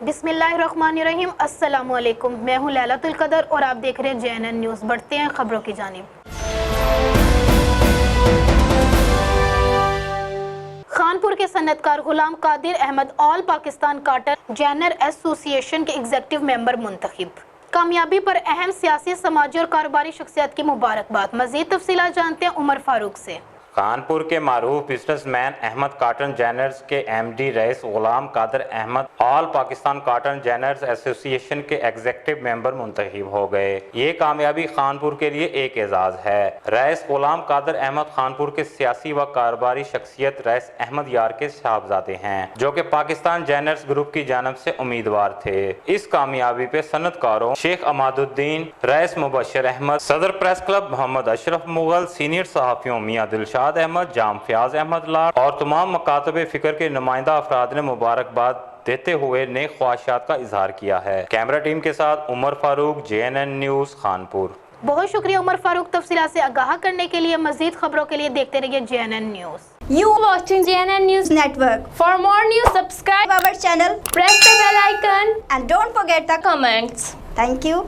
बिस्मिल्लाहिर्रहमानिर्रहीम, अस्सलामु अलैकुम। मैं हूँ लैलतुल कदर और आप देख रहे हैं JNN न्यूज़। बढ़ते हैं खबरों की जानिब। खानपुर के सन्नतकार Ghulam Qadir Ahmed all Pakistan cotton ginners association के एग्जीक्यूटिव मेंबर मुंतखब। कामयाबी पर अहम सियासी, समाजी और कारोबारी शख्सियत की मुबारकबाद। मज़ीद तफसीलात जानते हैं उमर फारूक से। कानपुर के मारूफ बिजनेसमैन अहमद कॉटन जर्नर्स के MD Rais Ghulam Qadir Ahmed all Pakistan cotton ginners association के एग्जीक्यूटिव मेंबर मुंतखब हो गए। ये कामयाबी खानपुर के लिए एक एजाज है। रईस गुलाम कादिर अहमद खानपुर के सियासी व कारोबारी शख्सियत रईस अहमद यार के साहबजादे हैं, जो कि पाकिस्तान जर्नर्स ग्रुप की जानब से उम्मीदवार थे। इस कामयाबी पे सनतकारों शेख अमादुद्दीन, रईस मुबशर अहमद, सदर press club Mohammad Ashraf Mughal, senior सहाफियों मियां दिलशाद अहमद, जाम फयाज अहमद लाड और तमाम मकातब फिक्र के नुमाइंदा अफराद ने मुबारकबाद देते हुए नेक ख्वाहिशात का इजहार किया है। कैमरा टीम के साथ उमर फारूक, JNN न्यूज़ खानपुर। बहुत शुक्रिया उमर फारूक तफसीलात से आगाह करने के लिए। मजीद खबरों के लिए देखते रहिए JNN news. You watching JNN News Network. For more news, subscribe our channel, press the bell icon, and don't forget the comments. Thank you.